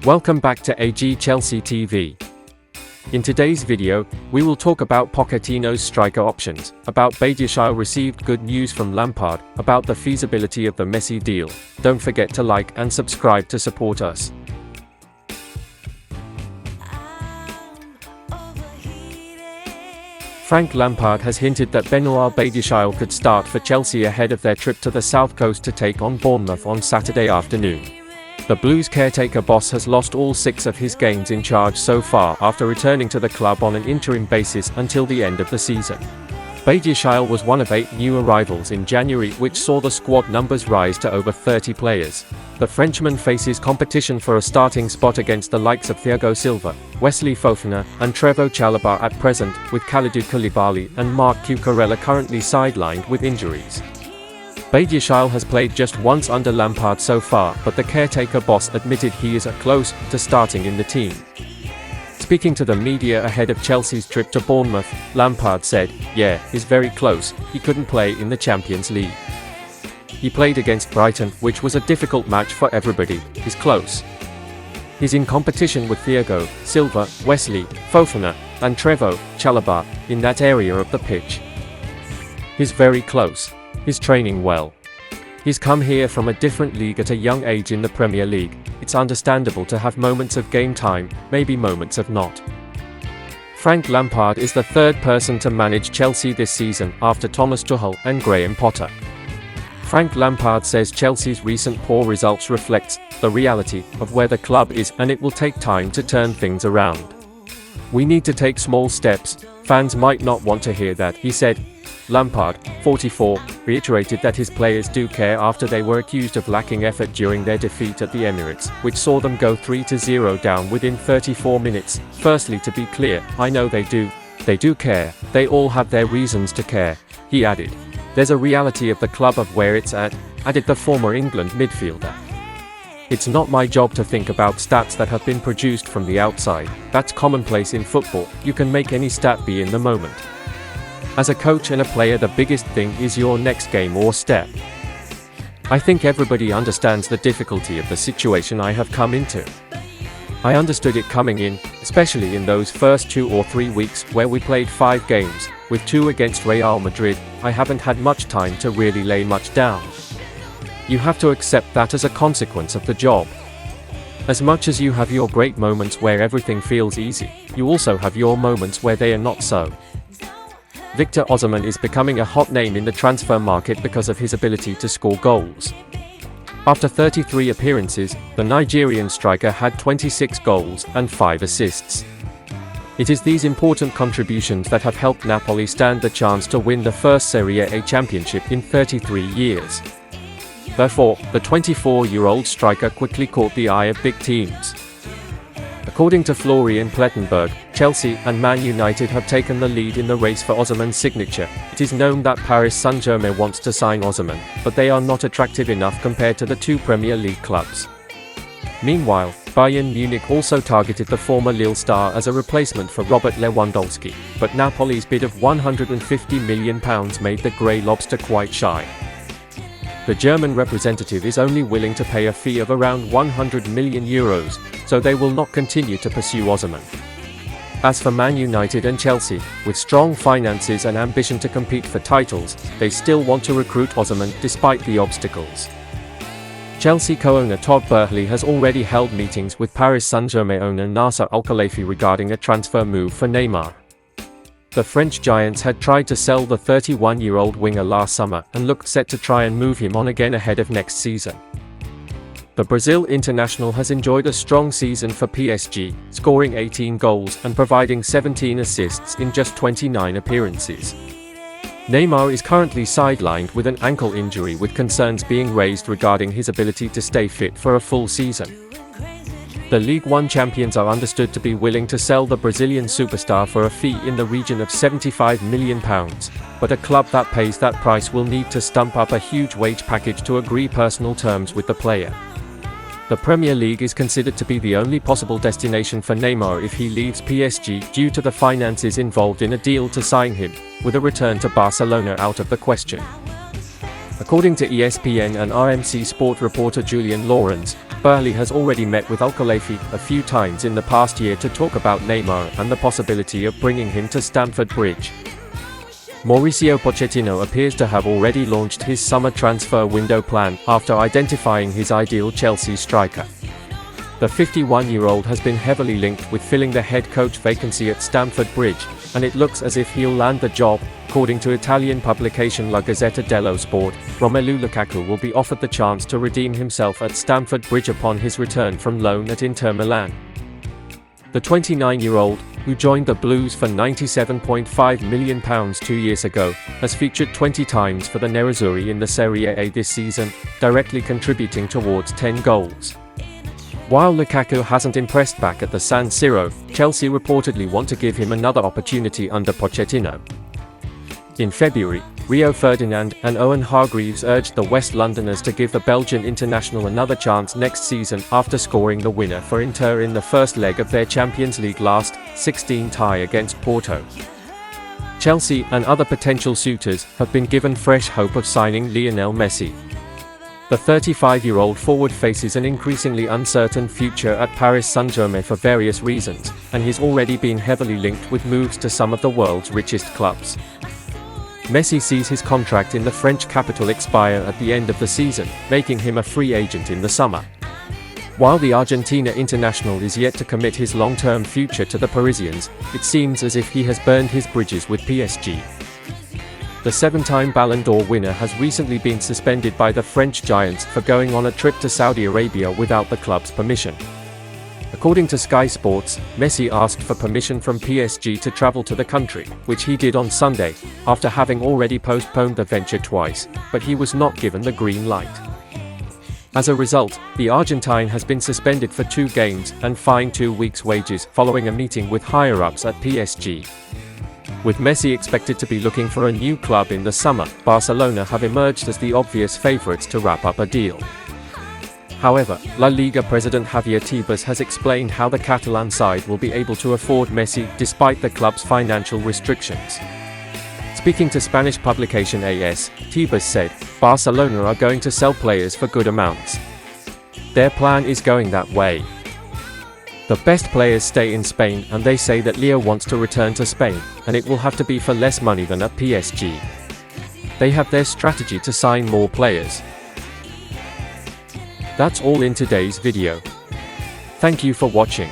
Welcome back to AG Chelsea TV. In today's video, we will talk about Pochettino'S striker options, about Boehly received good news from Lampard, about the feasibility of the Messi deal. Don't forget to like and subscribe to support us. Frank Lampard has hinted that Boehly could start for Chelsea ahead of their trip to the south coast to take on Bournemouth on Saturday afternoon. The Blues caretaker boss has lost all 6 of his games in charge so far after returning to the club on an interim basis until the end of the season. Boehly was one of 8 new arrivals in January, which saw the squad numbers rise to over 30 players. The Frenchman faces competition for a starting spot against the likes of Thiago Silva, Wesley Fofana, and Trevoh Chalobah at present, with Kalidou Koulibaly and Marc Cucurella currently sidelined with injuries. Boehly has played just once under Lampard so far, but the caretaker boss admitted he is close to starting in the team. Speaking to the media ahead of Chelsea's trip to Bournemouth, Lampard said, "Yeah, he's very close, he couldn't play in the Champions League. He played against Brighton, which was a difficult match for everybody, he's close. He's in competition with Thiago Silva, Wesley Fofana, and Trevoh Chalobah in that area of the pitch. He's very close. He's training well. He's come here from a different league at a young age in the Premier League. It's understandable to have moments of game time, maybe moments of not." Frank Lampard is the 3rd person to manage Chelsea this season, after Thomas Tuchel and Graham Potter. Frank Lampard says Chelsea's recent poor results reflects the reality of where the club is, and it will take time to turn things around. "We need to take small steps. Fans might not want to hear that," he said. Lampard, 44, reiterated that his players do care after they were accused of lacking effort during their defeat at the Emirates, which saw them go 3-0 down within 34 minutes. "Firstly, to be clear, I know they do. They do care. They all have their reasons to care," he added. "There's a reality of the club of where it's at," added the former England midfielder. "It's not my job to think about stats that have been produced from the outside. That's commonplace in football. You can make any stat be in the moment. As a coach and a player, the biggest thing is your next game or step. I think everybody understands the difficulty of the situation I have come into. I understood it coming in, especially in those first 2 or 3 weeks where we played 5 games, with 2 against Real Madrid. I haven't had much time to really lay much down. You have to accept that as a consequence of the job. As much as you have your great moments where everything feels easy, you also have your moments where they are not so." Victor Osimhen is becoming a hot name in the transfer market because of his ability to score goals. After 33 appearances, the Nigerian striker had 26 goals and 5 assists. It is these important contributions that have helped Napoli stand the chance to win the first Serie A championship in 33 years. Therefore, the 24-year-old striker quickly caught the eye of big teams. According to Florian Plettenberg, Chelsea and Man United have taken the lead in the race for Osimhen's signature. It is known that Paris Saint-Germain wants to sign Osimhen, but they are not attractive enough compared to the 2 Premier League clubs. Meanwhile, Bayern Munich also targeted the former Lille star as a replacement for Robert Lewandowski, but Napoli's bid of £150 million made the Grey Lobster quite shy. The German representative is only willing to pay a fee of around €100 million, so they will not continue to pursue Osimhen. As for Man United and Chelsea, with strong finances and ambition to compete for titles, they still want to recruit Osimhen despite the obstacles. Chelsea co-owner Todd Boehly has already held meetings with Paris Saint-Germain owner Nasser Al-Khelaifi regarding a transfer move for Neymar. The French giants had tried to sell the 31-year-old winger last summer and looked set to try and move him on again ahead of next season. The Brazil international has enjoyed a strong season for PSG, scoring 18 goals and providing 17 assists in just 29 appearances. Neymar is currently sidelined with an ankle injury, with concerns being raised regarding his ability to stay fit for a full season. The League One champions are understood to be willing to sell the Brazilian superstar for a fee in the region of £75 million, but a club that pays that price will need to stump up a huge wage package to agree personal terms with the player. The Premier League is considered to be the only possible destination for Neymar if he leaves PSG due to the finances involved in a deal to sign him, with a return to Barcelona out of the question. According to ESPN and RMC Sport reporter Julian Lawrence, Boehly has already met with Al-Khelaïfi a few times in the past year to talk about Neymar and the possibility of bringing him to Stamford Bridge. Mauricio Pochettino appears to have already launched his summer transfer window plan after identifying his ideal Chelsea striker. The 51-year-old has been heavily linked with filling the head coach vacancy at Stamford Bridge, and it looks as if he'll land the job. According to Italian publication La Gazzetta dello Sport, Romelu Lukaku will be offered the chance to redeem himself at Stamford Bridge upon his return from loan at Inter Milan. The 29-year-old, who joined the Blues for £97.5 million 2 years ago, has featured 20 times for the Nerazzurri in the Serie A this season, directly contributing towards 10 goals. While Lukaku hasn't impressed back at the San Siro, Chelsea reportedly want to give him another opportunity under Pochettino. In February, Rio Ferdinand and Owen Hargreaves urged the West Londoners to give the Belgian international another chance next season after scoring the winner for Inter in the first leg of their Champions League last 16 tie against Porto. Chelsea and other potential suitors have been given fresh hope of signing Lionel Messi. The 35-year-old forward faces an increasingly uncertain future at Paris Saint-Germain for various reasons, and he's already been heavily linked with moves to some of the world's richest clubs. Messi sees his contract in the French capital expire at the end of the season, making him a free agent in the summer. While the Argentina international is yet to commit his long-term future to the Parisians, it seems as if he has burned his bridges with PSG. The 7-time Ballon d'Or winner has recently been suspended by the French giants for going on a trip to Saudi Arabia without the club's permission. According to Sky Sports, Messi asked for permission from PSG to travel to the country, which he did on Sunday, after having already postponed the venture twice, but he was not given the green light. As a result, the Argentine has been suspended for 2 games and fined 2 weeks' wages following a meeting with higher-ups at PSG. With Messi expected to be looking for a new club in the summer, Barcelona have emerged as the obvious favourites to wrap up a deal. However, La Liga president Javier Tebas has explained how the Catalan side will be able to afford Messi despite the club's financial restrictions. Speaking to Spanish publication AS, Tebas said, "Barcelona are going to sell players for good amounts. Their plan is going that way. The best players stay in Spain, and they say that Leo wants to return to Spain, and it will have to be for less money than at PSG. They have their strategy to sign more players." That's all in today's video. Thank you for watching.